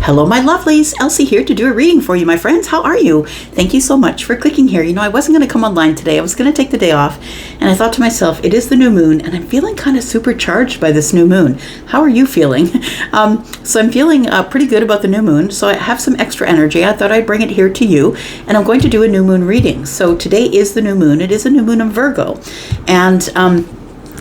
Hello, my lovelies. Elsie here to do a reading for you, my friends. How are you? Thank you so much for clicking here. I wasn't going to come online today. I was going to take the day off, and I thought to myself, it is the new moon, and I'm feeling kind of supercharged by this new moon. How are you feeling? So I'm feeling pretty good about the new moon, so I have some extra energy. I thought I'd bring it here to you, and I'm going to do a new moon reading. So today is the new moon. It is a new moon in Virgo, and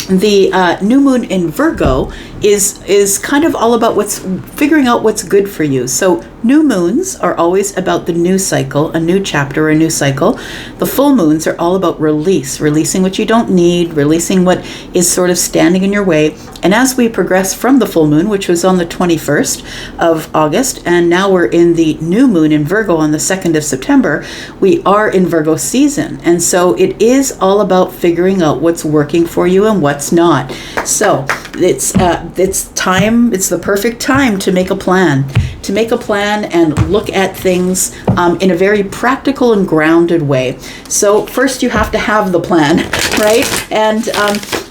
the new moon in Virgo is kind of all about figuring out what's good for you. So new moons are always about the new cycle, a new chapter, a new cycle. The full moons are all about releasing what you don't need, releasing what is sort of standing in your way. And as we progress from the full moon, which was on the 21st of August, and now we're in the new moon in Virgo on the 2nd of September, we are in Virgo season. And so it is all about figuring out what's working for you and what's not. So it's the perfect time to make a plan. And look at things in a very practical and grounded way. So first you have to have the plan, right? And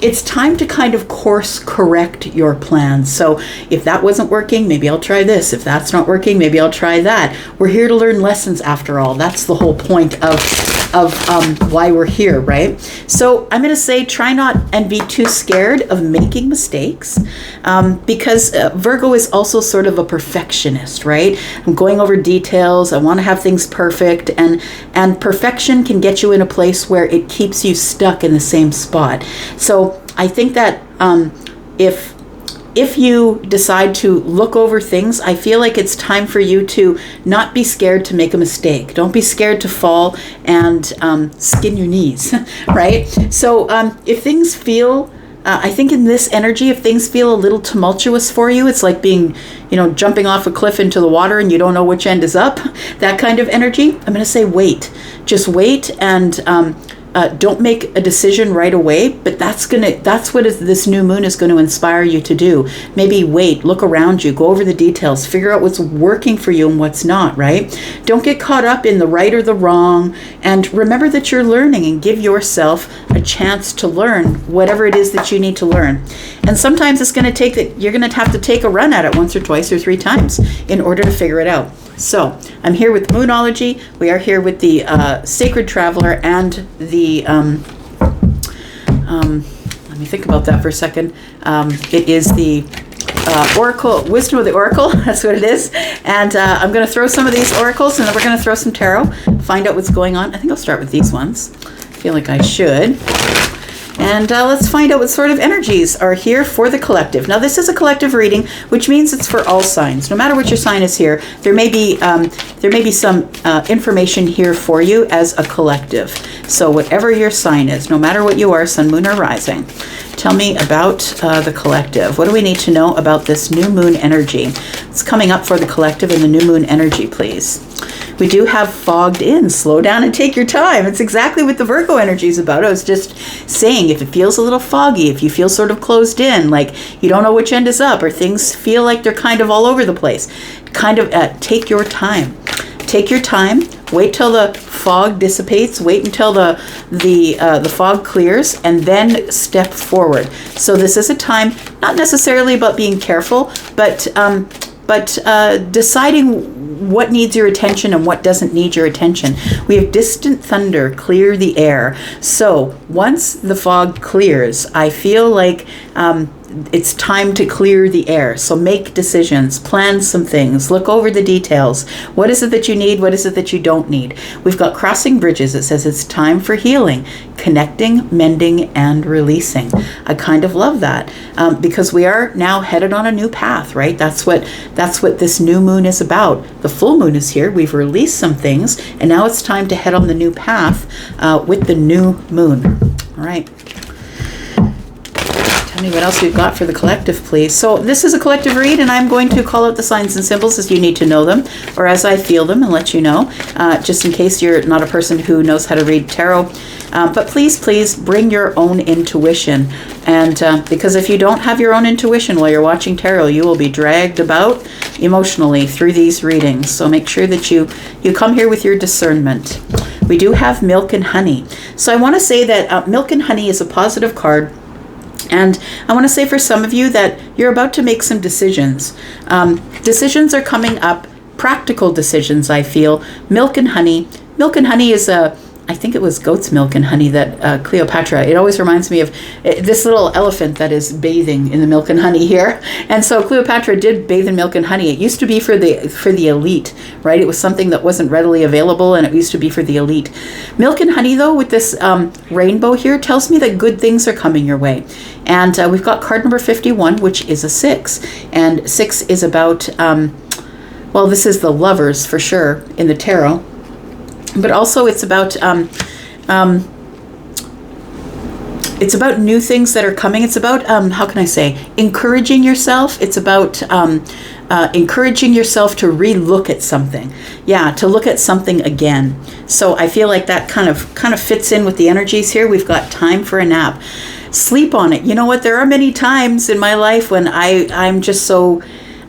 it's time to kind of course correct your plan. So if that wasn't working, maybe I'll try this. If that's not working, maybe I'll try that. We're here to learn lessons after all. That's the whole point of why we're here, right? So I'm going to say try not and be too scared of making mistakes, because Virgo is also sort of a perfectionist, right? I'm going over details. I want to have things perfect, and perfection can get you in a place where it keeps you stuck in the same spot. So I think that if you decide to look over things, I feel like it's time for you to not be scared to make a mistake. Don't be scared to fall and skin your knees, right? So if things feel, I think in this energy, if things feel a little tumultuous for you, it's like being, jumping off a cliff into the water and you don't know which end is up, that kind of energy, I'm going to say wait. Just wait and don't make a decision right away, but that's what this new moon is going to inspire you to do. Maybe wait, look around you, go over the details, figure out what's working for you and what's not, right? Don't get caught up in the right or the wrong, and remember that you're learning, and give yourself a chance to learn whatever it is that you need to learn. And sometimes it's going to take that you're going to have to take a run at it once or twice or 3 times in order to figure it out. So I'm here with Moonology. We are here with the Sacred Traveler and the, let me think about that for a second. It is the Oracle, Wisdom of the Oracle. That's what it is. And I'm going to throw some of these oracles, and then we're going to throw some tarot, find out what's going on. I think I'll start with these ones. I feel like I should. And let's find out what sort of energies are here for the collective. Now, this is a collective reading, which means it's for all signs. No matter what your sign is here, there may be some information here for you as a collective. So whatever your sign is, no matter what you are, sun, moon, or rising, tell me about the collective. What do we need to know about this new moon energy? What's coming up for the collective and the new moon energy, please? We do have fogged in. Slow down and take your time. It's exactly what the Virgo energy is about. I was just saying, if it feels a little foggy, if you feel sort of closed in, like you don't know which end is up, or things feel like they're kind of all over the place, kind of take your time. Take your time. Wait till the fog dissipates. Wait until the fog clears, and then step forward. So this is a time not necessarily about being careful, but deciding what needs your attention and what doesn't need your attention. We have distant thunder, clear the air. So once the fog clears, I feel like it's time to clear the air. So make decisions, plan some things, look over the details. What is it that you need? What is it that you don't need? We've got crossing bridges. It says it's time for healing, connecting, mending, and releasing. I kind of love that because we are now headed on a new path, right? That's what this new moon is about. The full moon is here. We've released some things, and now it's time to head on the new path with the new moon. All right. Tell me what else we've got for the collective, please. So this is a collective read, and I'm going to call out the signs and symbols as you need to know them, or as I feel them, and let you know, just in case you're not a person who knows how to read tarot. But please bring your own intuition. And because if you don't have your own intuition while you're watching tarot, you will be dragged about emotionally through these readings. So make sure that you come here with your discernment. We do have milk and honey. So I want to say that milk and honey is a positive card. And I want to say for some of you that you're about to make some decisions. Decisions are coming up, practical decisions, I feel. Milk and honey. Milk and honey is I think it was goat's milk and honey that Cleopatra, it always reminds me of this little elephant that is bathing in the milk and honey here. And so Cleopatra did bathe in milk and honey. It used to be for the elite, right? It was something that wasn't readily available, and it used to be for the elite. Milk and honey, though, with this rainbow here, tells me that good things are coming your way. And we've got card number 51, which is a 6. And 6 is about, well, this is the lovers for sure in the tarot. But also it's about new things that are coming. It's about, how can I say, encouraging yourself. It's about encouraging yourself to re-look at something. Yeah, to look at something again. So I feel like that kind of fits in with the energies here. We've got time for a nap. Sleep on it. You know what? There are many times in my life when I'm just so...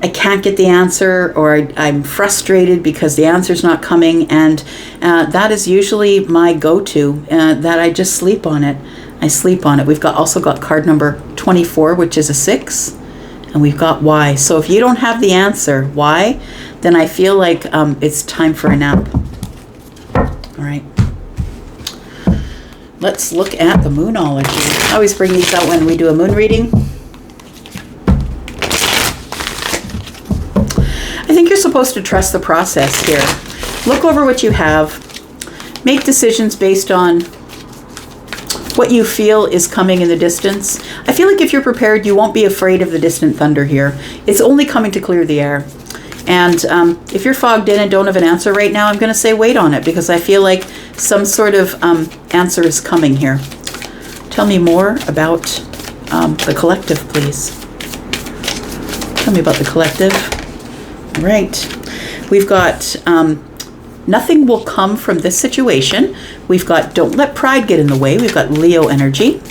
I can't get the answer, or I'm frustrated because the answer's not coming, and that is usually my go-to, that I just sleep on it. I sleep on it. We've also got card number 24, which is a 6, and we've got why. So if you don't have the answer, why, then I feel like it's time for a nap. All right. Let's look at the Moonology. I always bring these out when we do a moon reading. I think you're supposed to trust the process here. Look over what you have. Make decisions based on what you feel is coming in the distance. I feel like if you're prepared, you won't be afraid of the distant thunder here. It's only coming to clear the air. And if you're fogged in and don't have an answer right now, I'm going to say wait on it, because I feel like some sort of answer is coming here. Tell me more about the collective, please. Tell me about the collective. All right, we've got nothing will come from this situation. We've got don't let pride get in the way. We've got Leo energy.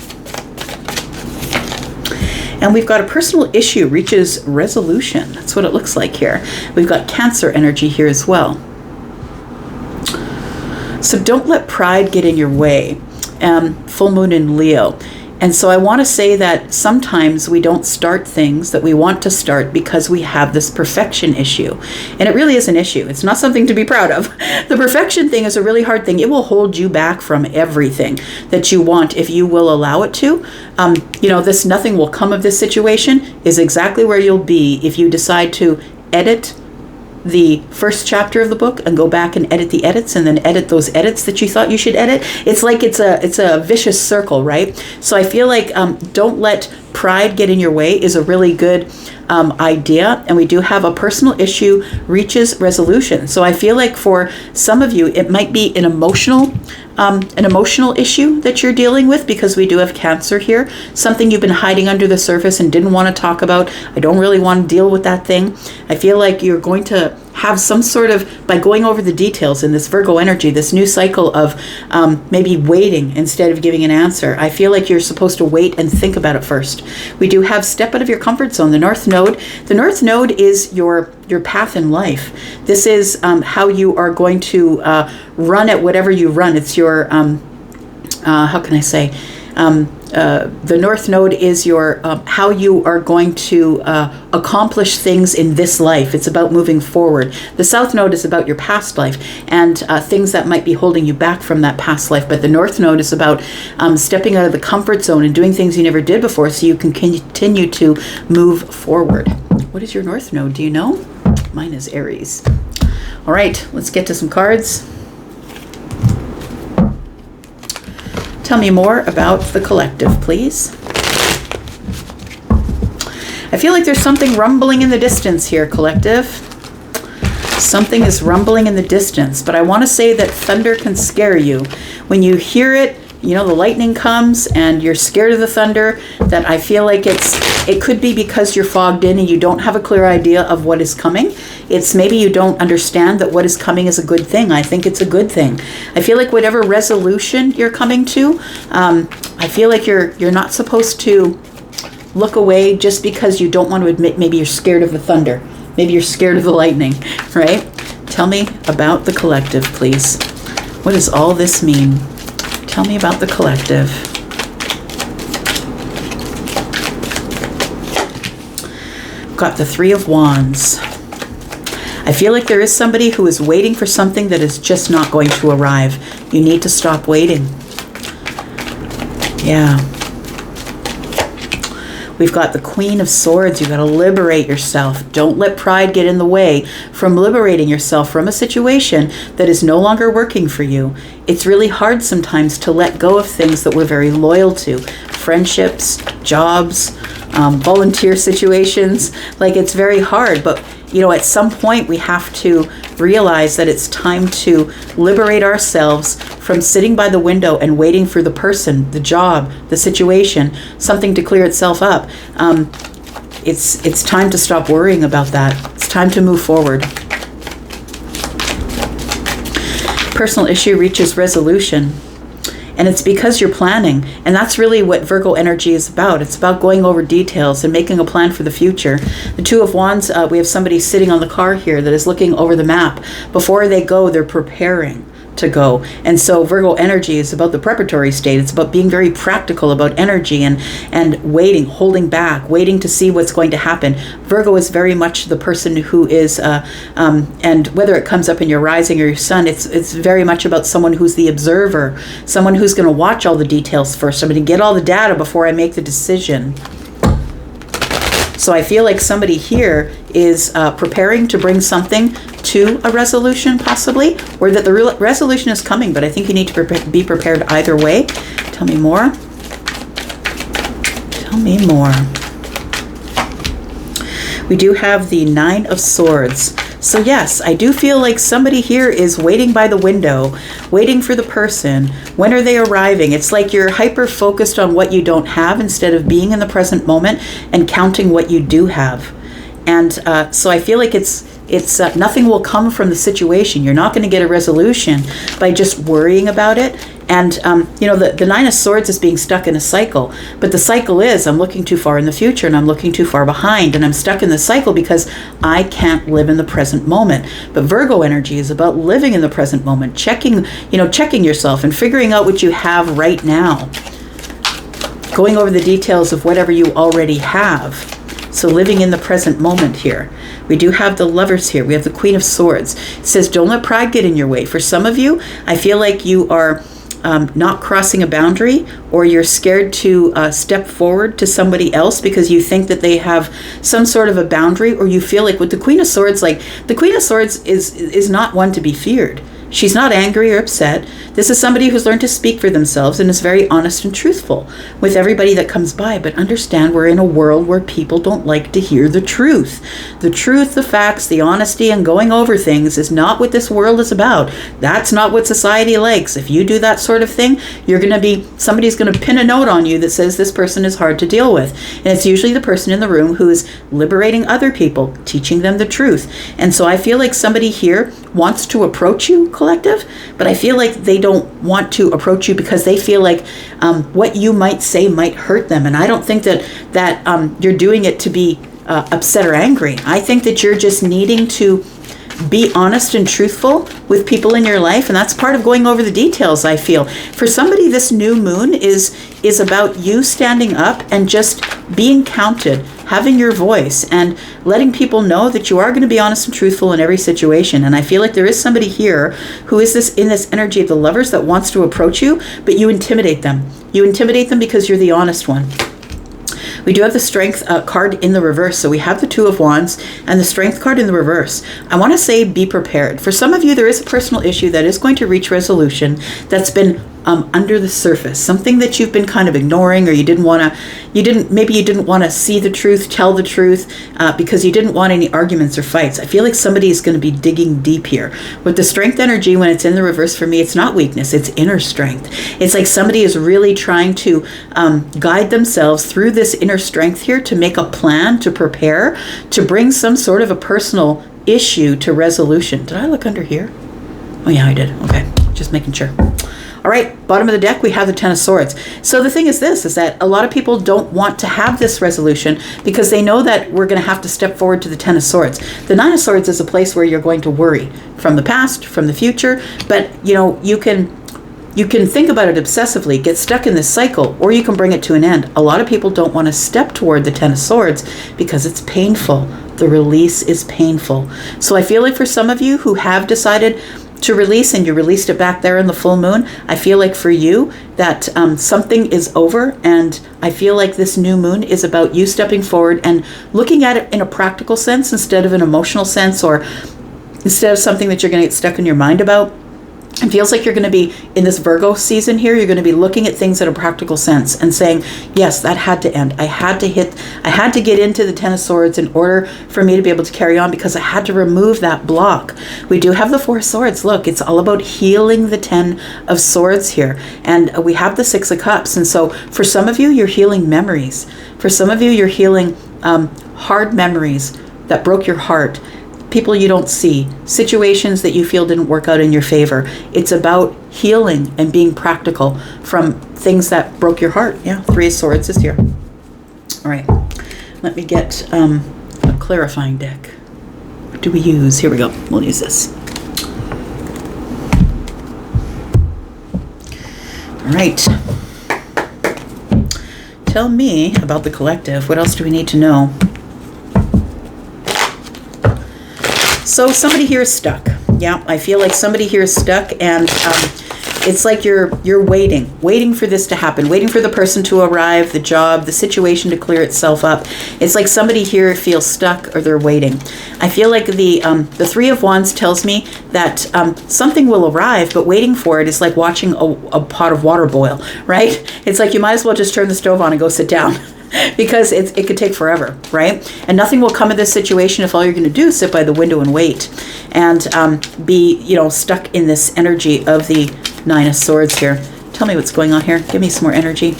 And we've got a personal issue reaches resolution. That's what it looks like here. We've got Cancer energy here as well. So don't let pride get in your way. Full moon in Leo. And so I want to say that sometimes we don't start things that we want to start because we have this perfection issue. And it really is an issue. It's not something to be proud of. The perfection thing is a really hard thing. It will hold you back from everything that you want if you will allow it to. This nothing will come of this situation is exactly where you'll be if you decide to edit the first chapter of the book and go back and edit the edits and then edit those edits that you thought you should edit. It's like it's a vicious circle, right? So I feel like don't let pride get in your way is a really good idea. And we do have a personal issue reaches resolution. So I feel like for some of you, it might be an emotional issue that you're dealing with, because we do have Cancer here, something you've been hiding under the surface and didn't want to talk about. I don't really want to deal with that thing. I feel like you're going to have some sort of, by going over the details in this Virgo energy, this new cycle of maybe waiting instead of giving an answer. I feel like you're supposed to wait and think about it first. We do have step out of your comfort zone, the North Node. The North Node is your path in life. This is how you are going to run at whatever you run. It's your, how can I say, the North Node is your how you are going to accomplish things in this life. It's about moving forward. The South Node is about your past life and things that might be holding you back from that past life. But the North Node is about stepping out of the comfort zone and doing things you never did before so you can continue to move forward. What is your North Node? Do you know? Mine is Aries. All right, let's get to some cards. Tell me more about the collective, please. I feel like there's something rumbling in the distance here, collective. Something is rumbling in the distance, but I want to say that thunder can scare you. When you hear it, the lightning comes and you're scared of the thunder, that I feel like it could be because you're fogged in and you don't have a clear idea of what is coming. It's maybe you don't understand that what is coming is a good thing. I think it's a good thing. I feel like whatever resolution you're coming to, I feel like you're not supposed to look away just because you don't want to admit maybe you're scared of the thunder. Maybe you're scared of the lightning, right? Tell me about the collective, please. What does all this mean? Tell me about the collective. got the Three of Wands. I feel like there is somebody who is waiting for something that is just not going to arrive. You need to stop waiting. Yeah. We've got the Queen of Swords. You've got to liberate yourself. Don't let pride get in the way from liberating yourself from a situation that is no longer working for you. It's really hard sometimes to let go of things that we're very loyal to. Friendships, jobs, volunteer situations. Like, it's very hard, but at some point we have to realize that it's time to liberate ourselves from sitting by the window and waiting for the person, the job, the situation, something to clear itself up. It's time to stop worrying about that. It's time to move forward. Personal issue reaches resolution. And it's because you're planning. And that's really what Virgo energy is about. It's about going over details and making a plan for the future. The Two of Wands, we have somebody sitting on the car here that is looking over the map. Before they go, they're preparing to go. And so Virgo energy is about the preparatory state. It's about being very practical about energy and waiting, holding back, waiting to see what's going to happen. Virgo is very much the person who is, and whether it comes up in your rising or your sun, it's very much about someone who's the observer, someone who's going to watch all the details first. I'm going to get all the data before I make the decision. So I feel like somebody here is preparing to bring something to a resolution, possibly, or that the resolution is coming, but I think you need to be prepared either way. Tell me more. Tell me more. We do have the Nine of Swords. So yes, I do feel like somebody here is waiting by the window, waiting for the person. When are they arriving? It's like you're hyper focused on what you don't have instead of being in the present moment and counting what you do have. And so I feel like it's nothing will come from the situation. You're not going to get a resolution by just worrying about it. And, the Nine of Swords is being stuck in a cycle. But the cycle is, I'm looking too far in the future and I'm looking too far behind. And I'm stuck in the cycle because I can't live in the present moment. But Virgo energy is about living in the present moment, checking yourself and figuring out what you have right now. Going over the details of whatever you already have. So living in the present moment here. We do have the Lovers here. We have the Queen of Swords. It says, don't let pride get in your way. For some of you, I feel like you are not crossing a boundary, or you're scared to step forward to somebody else because you think that they have some sort of a boundary, or you feel like with the Queen of Swords, like the Queen of Swords is not one to be feared. She's not angry or upset. This is somebody who's learned to speak for themselves and is very honest and truthful with everybody that comes by. But understand, we're in a world where people don't like to hear the truth. The truth, the facts, the honesty, and going over things is not what this world is about. That's not what society likes. If you do that sort of thing, somebody's going to pin a note on you that says this person is hard to deal with. And it's usually the person in the room who is liberating other people, teaching them the truth. And so I feel like somebody here wants to approach you, collective, but I feel like they don't want to approach you because they feel like what you might say might hurt them. And I don't think that you're doing it to be upset or angry. I think that you're just needing to be honest and truthful with people in your life, and that's part of going over the details, I feel. For somebody, this new moon is about you standing up and just being counted, having your voice, and letting people know that you are going to be honest and truthful in every situation. And I feel like there is somebody here who is in this energy of the Lovers that wants to approach you, but you intimidate them. You intimidate them because you're the honest one. We do have the Strength card in the reverse. So we have the Two of Wands and the Strength card in the reverse. I want to say be prepared. For some of you, there is a personal issue that is going to reach resolution that's been under the surface, something that you've been kind of ignoring, or you didn't want to see the truth, tell the truth, because you didn't want any arguments or fights. I feel like somebody is going to be digging deep here. With the Strength energy, when it's in the reverse, for me, it's not weakness, it's inner strength. It's like somebody is really trying to guide themselves through this inner strength here to make a plan, to prepare, to bring some sort of a personal issue to resolution. Did I look under here? Oh yeah, I did. Okay, just making sure. All right, bottom of the deck, we have the Ten of Swords. So the thing is that a lot of people don't want to have this resolution because they know that we're going to have to step forward to the Ten of Swords. The Nine of Swords is a place where you're going to worry from the past, from the future, but you can you can think about it obsessively, get stuck in this cycle, or you can bring it to an end. A lot of people don't want to step toward the Ten of Swords because it's painful. The release is painful. So I feel like for some of you who have decided to release and you released it back there in the full moon, I feel like for you that something is over, and I feel like this new moon is about you stepping forward and looking at it in a practical sense instead of an emotional sense, or instead of something that you're going to get stuck in your mind about. It feels like you're going to be in this Virgo season here. You're going to be looking at things in a practical sense and saying, yes, that had to end. I had to get into the Ten of Swords in order for me to be able to carry on, because I had to remove that block. We do have the Four of Swords. Look, it's all about healing the Ten of Swords here. And we have the Six of Cups. And so for some of you, you're healing memories. For some of you, you're healing hard memories that broke your heart. People you don't see, situations that you feel didn't work out in your favor. It's about healing and being practical from things that broke your heart. Yeah, Three of Swords is here. All right, let me get a clarifying deck. What do we use? Here we go. We'll use this. All right. Tell me about the collective. What else do we need to know? So somebody here is stuck. Yeah, I feel like somebody here is stuck, and it's like you're waiting for this to happen, waiting for the person to arrive, the job, the situation to clear itself up. It's like somebody here feels stuck, or they're waiting. I feel like the Three of Wands tells me that something will arrive, but waiting for it is like watching a pot of water boil, right? It's like you might as well just turn the stove on and go sit down. Because it could take forever, right? And nothing will come of this situation if all you're going to do is sit by the window and wait, and be, stuck in this energy of the Nine of Swords here. Tell me what's going on here. Give me some more energy.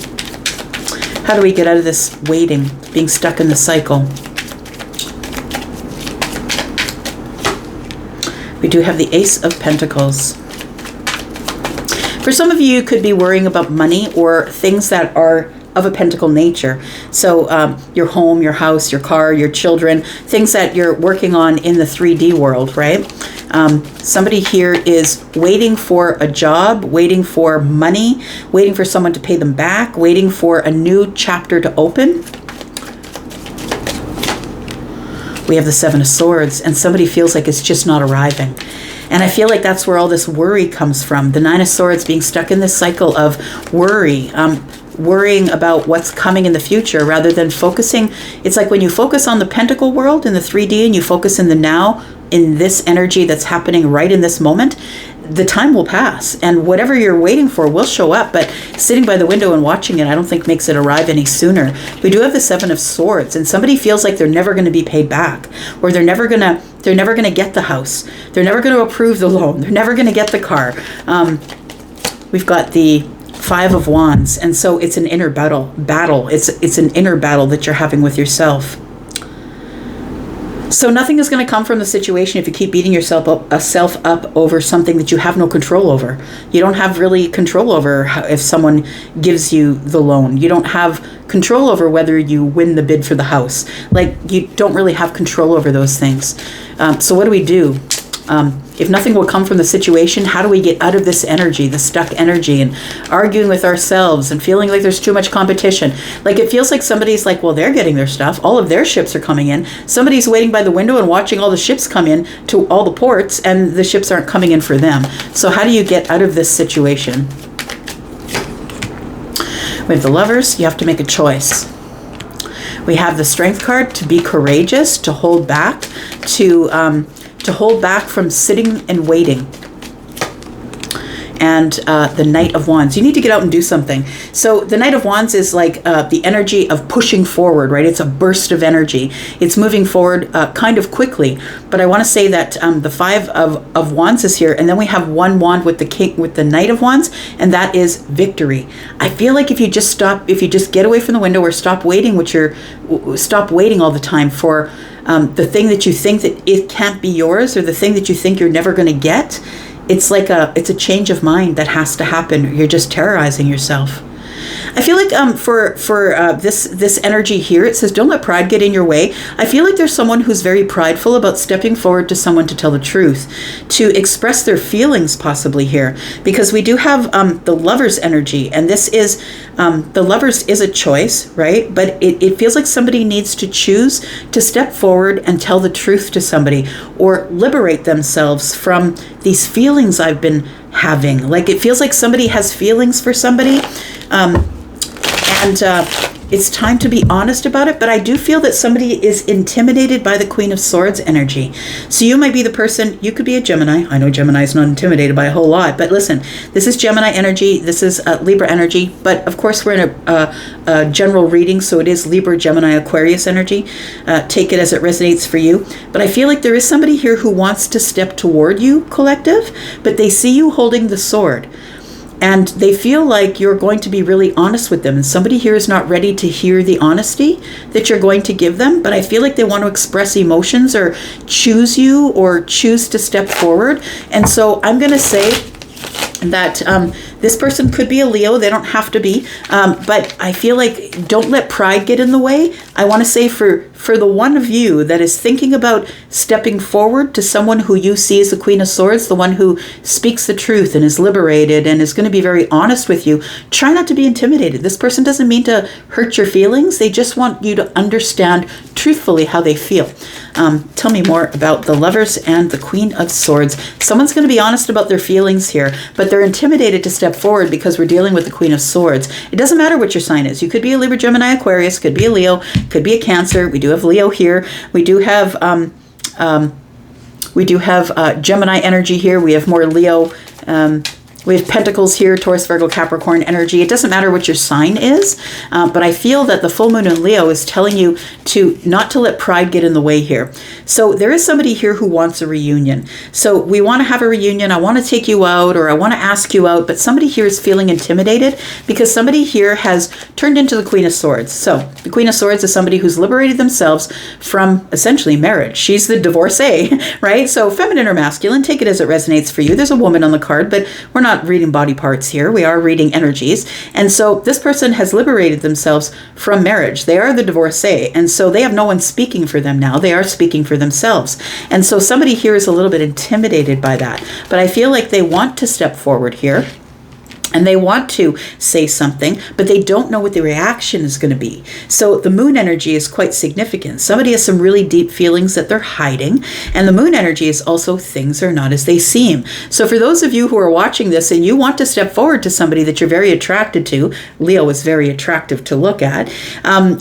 How do we get out of this waiting, being stuck in the cycle? We do have the Ace of Pentacles. For some of you could be worrying about money or things that are of a pentacle nature. So your home, your house, your car, your children, things that you're working on in the 3D world, right? Somebody here is waiting for a job, waiting for money, waiting for someone to pay them back, waiting for a new chapter to open. We have the Seven of Swords, and somebody feels like it's just not arriving. And I feel like that's where all this worry comes from. The Nine of Swords being stuck in this cycle of worry, worrying about what's coming in the future rather than focusing. It's like when you focus on the pentacle world in the 3D and you focus in the now, in this energy that's happening right in this moment, the time will pass, and whatever you're waiting for will show up. But sitting by the window and watching it, I don't think makes it arrive any sooner. We do have the Seven of Swords, and somebody feels like they're never going to be paid back, or they're never going to get the house. They're never going to approve the loan. They're never going to get the car. We've got the Five of Wands, and so it's an inner battle. It's an inner battle that you're having with yourself. So nothing is going to come from the situation if you keep beating yourself up over something that you have no control over. You don't have really control over if someone gives you the loan. You don't have control over whether you win the bid for the house. Like, you don't really have control over those things. So what do we do? If nothing will come from the situation, how do we get out of this energy, the stuck energy, and arguing with ourselves and feeling like there's too much competition? Like, it feels like somebody's like, well, they're getting their stuff. All of their ships are coming in. Somebody's waiting by the window and watching all the ships come in to all the ports, and the ships aren't coming in for them. So how do you get out of this situation? We have the Lovers. You have to make a choice. We have the Strength card, to be courageous, to hold back, to hold back from sitting and waiting. And the Knight of Wands. You need to get out and do something. So the Knight of Wands is like the energy of pushing forward, right? It's a burst of energy. It's moving forward kind of quickly. But I want to say that the Five of Wands is here, and then we have one wand with the Knight of Wands, and that is victory. I feel like if you just get away from the window, or stop waiting all the time for the thing that you think that it can't be yours, or the thing that you think you're never going to get. It's like it's a change of mind that has to happen. You're just terrorizing yourself. I feel like for this energy here, it says don't let pride get in your way. I feel like there's someone who's very prideful about stepping forward to someone to tell the truth, to express their feelings possibly here, because we do have the Lover's energy, and this is the Lover's is a choice, right? But it feels like somebody needs to choose to step forward and tell the truth to somebody, or liberate themselves from these feelings I've been having. Like it feels like somebody has feelings for somebody, and it's time to be honest about it. But I do feel that somebody is intimidated by the Queen of Swords energy. So you might be the person, you could be a Gemini. I know Gemini is not intimidated by a whole lot, but listen, this is Gemini energy. This is Libra energy. But of course, we're in a general reading, so it is Libra, Gemini, Aquarius energy. Take it as it resonates for you. But I feel like there is somebody here who wants to step toward you, collective, but they see you holding the sword. And they feel like you're going to be really honest with them. And somebody here is not ready to hear the honesty that you're going to give them. But I feel like they want to express emotions or choose you or choose to step forward. And so I'm going to say that this person could be a Leo. They don't have to be. But I feel like don't let pride get in the way. I want to say for the one of you that is thinking about stepping forward to someone who you see as the Queen of Swords, the one who speaks the truth and is liberated and is going to be very honest with you, try not to be intimidated. This person doesn't mean to hurt your feelings. They just want you to understand truthfully how they feel. Tell me more about the Lovers and the Queen of Swords. Someone's going to be honest about their feelings here, but they're intimidated to step forward because we're dealing with the Queen of Swords. It doesn't matter what your sign is. You could be a Libra, Gemini, Aquarius, could be a Leo, could be a Cancer. We do have Leo here. We do have Gemini energy here. We have more Leo. We have Pentacles here, Taurus, Virgo, Capricorn energy. It doesn't matter what your sign is, but I feel that the full moon in Leo is telling you to not to let pride get in the way here. So there is somebody here who wants a reunion. So we want to have a reunion. I want to take you out, or I want to ask you out, but somebody here is feeling intimidated because somebody here has turned into the Queen of Swords. So the Queen of Swords is somebody who's liberated themselves from essentially marriage. She's the divorcee, right? So feminine or masculine, take it as it resonates for you. There's a woman on the card, but we're not reading body parts here. We are reading energies. And so this person has liberated themselves from marriage. They are the divorcee. And so they have no one speaking for them now. They are speaking for themselves. And so somebody here is a little bit intimidated by that. But I feel like they want to step forward here. And they want to say something, but they don't know what the reaction is going to be. So the moon energy is quite significant. Somebody has some really deep feelings that they're hiding. And the moon energy is also things are not as they seem. So for those of you who are watching this and you want to step forward to somebody that you're very attracted to, Leo is very attractive to look at.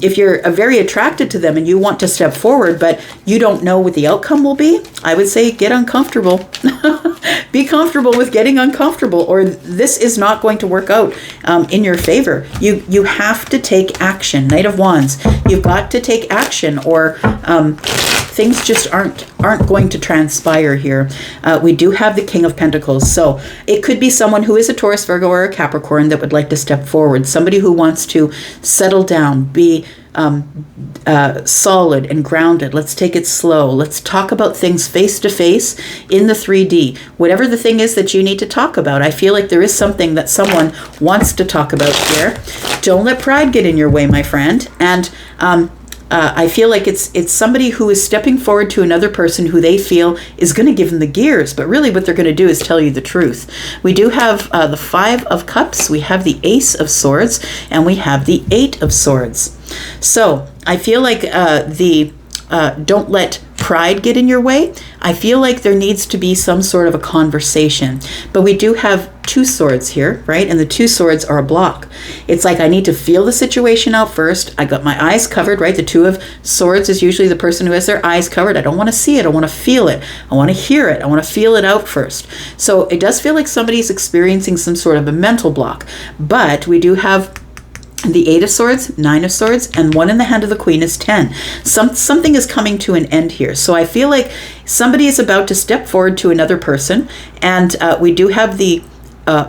If you're very attracted to them and you want to step forward, but you don't know what the outcome will be, I would say get uncomfortable. Be comfortable with getting uncomfortable, or this is not going to work out in your favor. You have to take action. Knight of Wands. You've got to take action, or things just aren't going to transpire here. We do have the King of Pentacles. So it could be someone who is a Taurus, Virgo, or a Capricorn that would like to step forward. Somebody who wants to settle down, be solid and grounded. Let's take it slow. Let's talk about things face to face in the 3D. Whatever the thing is that you need to talk about, I feel like there is something that someone wants to talk about here. Don't let pride get in your way, my friend. And I feel like it's somebody who is stepping forward to another person who they feel is going to give them the gears, but really what they're going to do is tell you the truth. We do have the 5 of Cups, we have the Ace of Swords, and we have the 8 of Swords. So I feel like don't let pride get in your way. I feel like there needs to be some sort of a conversation. But we do have 2 swords here, right? And the 2 swords are a block. It's like I need to feel the situation out first. I got my eyes covered, right? The 2 of Swords is usually the person who has their eyes covered. I don't want to see it. I want to feel it. I want to hear it. I want to feel it out first. So it does feel like somebody's experiencing some sort of a mental block. But we do have the 8 of Swords, 9 of Swords, and 1 in the hand of the Queen is 10. Something is coming to an end here. So I feel like somebody is about to step forward to another person. And we do have the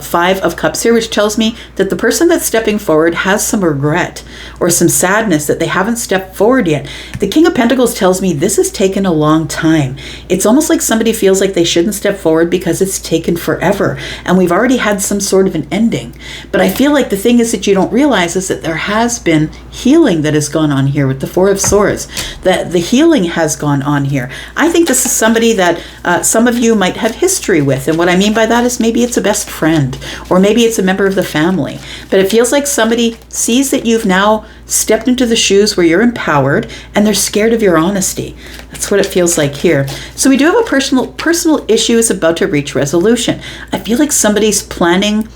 Five of Cups here, which tells me that the person that's stepping forward has some regret or some sadness that they haven't stepped forward yet. The King of Pentacles tells me this has taken a long time. It's almost like somebody feels like they shouldn't step forward because it's taken forever, and we've already had some sort of an ending. But I feel like the thing is that you don't realize is that there has been healing that has gone on here with the Four of Swords. That the healing has gone on here. I think this is somebody that some of you might have history with, and what I mean by that is maybe it's a best friend, or maybe it's a member of the family. But it feels like somebody sees that you've now stepped into the shoes where you're empowered, and they're scared of your honesty. That's what it feels like here. So we do have a personal issue is about to reach resolution. I feel like somebody's planning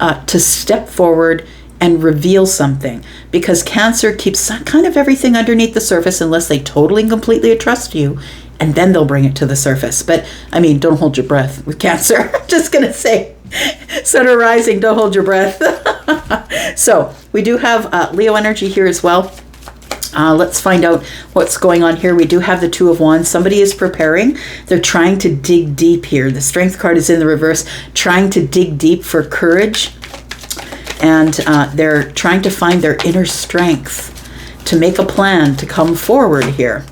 to step forward and reveal something, because Cancer keeps kind of everything underneath the surface unless they totally and completely trust you, and then they'll bring it to the surface. But I mean, don't hold your breath with Cancer. I'm just gonna say, Sun or rising, don't hold your breath. So we do have Leo energy here as well. Let's find out what's going on here. We do have the Two of Wands. Somebody is preparing. They're trying to dig deep here. The Strength card is in the reverse, trying to dig deep for courage. And they're trying to find their inner strength to make a plan to come forward here.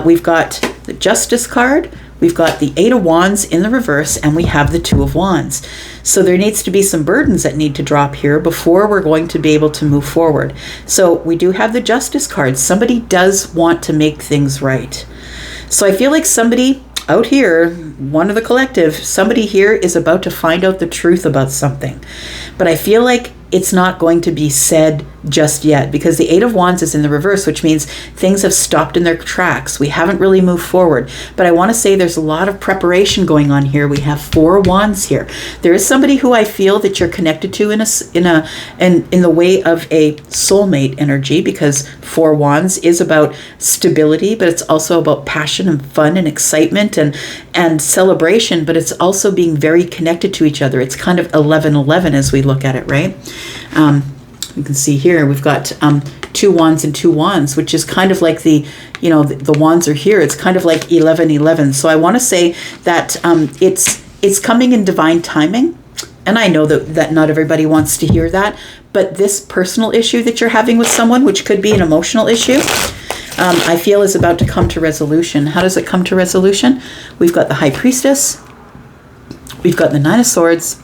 We've got the Justice card. We've got the Eight of Wands in the reverse, and we have the Two of Wands. So there needs to be some burdens that need to drop here before we're going to be able to move forward. So we do have the Justice card. Somebody does want to make things right. So I feel like somebody out here, one of the collective, somebody here is about to find out the truth about something. But I feel like it's not going to be said just yet, because the Eight of Wands is in the reverse, which means things have stopped in their tracks. We haven't really moved forward. But I want to say there's a lot of preparation going on here. We have Four of Wands here. There is somebody who I feel that you're connected to in the way of a soulmate energy, because Four of Wands is about stability, but it's also about passion and fun and excitement and celebration, but it's also being very connected to each other. It's kind of 11-11 as we look at it, right? You can see here we've got Two Wands and Two Wands, which is kind of like the wands are here. It's kind of like 11-11. So I want to say that it's coming in divine timing. And I know that not everybody wants to hear that, but this personal issue that you're having with someone, which could be an emotional issue, I feel is about to come to resolution. How does it come to resolution? We've got the High Priestess, we've got the Nine of Swords,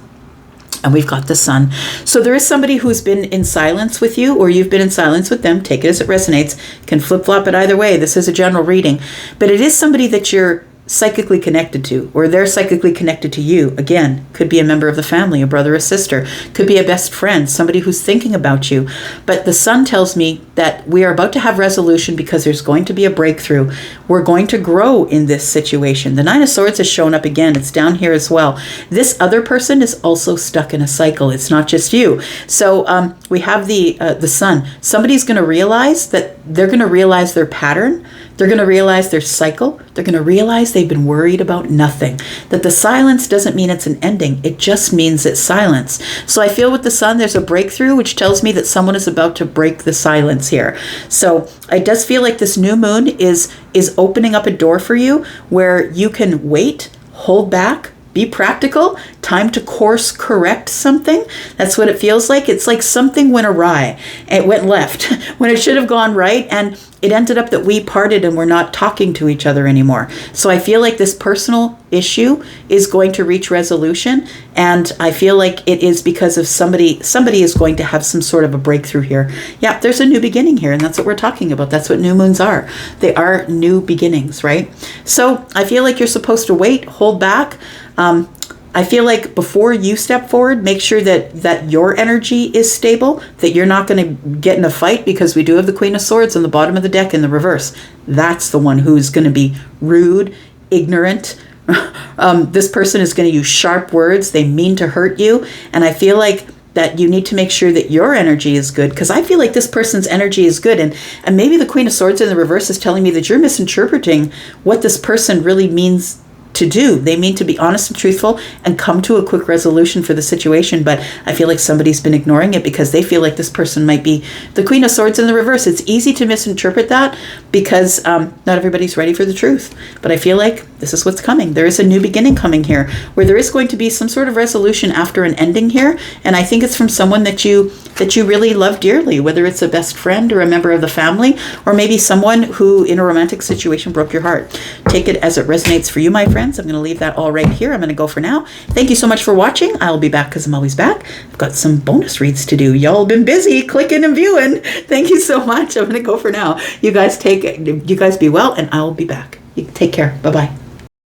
and we've got the Sun. So there is somebody who's been in silence with you, or you've been in silence with them. Take it as it resonates. Can flip-flop it either way. This is a general reading. But it is somebody that you're psychically connected to, or they're psychically connected to you. Again, could be a member of the family, a brother, a sister, could be a best friend, somebody who's thinking about you. But the Sun tells me that we are about to have resolution because there's going to be a breakthrough. We're going to grow in this situation. The Nine of Swords has shown up again. It's down here as well. This other person is also stuck in a cycle. It's not just you. So we have the Sun. Somebody's going to realize that they're going to realize their pattern. They're going to realize their cycle. They're going to realize they've been worried about nothing. That the silence doesn't mean it's an ending. It just means it's silence. So I feel with the Sun, there's a breakthrough, which tells me that someone is about to break the silence here. So it does feel like this new moon is opening up a door for you where you can wait, hold back, be practical, time to course correct something. That's what it feels like. It's like something went awry. It went left when it should have gone right. And it ended up that we parted and we're not talking to each other anymore. So I feel like this personal issue is going to reach resolution. And I feel like it is because of somebody is going to have some sort of a breakthrough here. Yeah, there's a new beginning here. And that's what we're talking about. That's what new moons are. They are new beginnings, right? So I feel like you're supposed to wait, hold back. I feel like before you step forward, make sure that your energy is stable, that you're not going to get in a fight, because we do have the Queen of Swords on the bottom of the deck in the reverse. That's the one who's going to be rude, ignorant. This person is going to use sharp words. They mean to hurt you. And I feel like that you need to make sure that your energy is good, because I feel like this person's energy is good. And maybe the Queen of Swords in the reverse is telling me that you're misinterpreting what this person really means to do. They mean to be honest and truthful and come to a quick resolution for the situation. But I feel like somebody's been ignoring it because they feel like this person might be the Queen of Swords in the reverse. It's easy to misinterpret that because not everybody's ready for the truth. But I feel like this is what's coming. There is a new beginning coming here where there is going to be some sort of resolution after an ending here. And I think it's from someone that you really love dearly, whether it's a best friend or a member of the family, or maybe someone who in a romantic situation broke your heart. Take it as it resonates for you, my friends. I'm going to leave that all right here. I'm going to go for now. Thank you so much for watching. I'll be back because I'm always back. I've got some bonus reads to do. Y'all been busy clicking and viewing. Thank you so much. I'm going to go for now. You guys be well, and I'll be back. You take care. Bye-bye.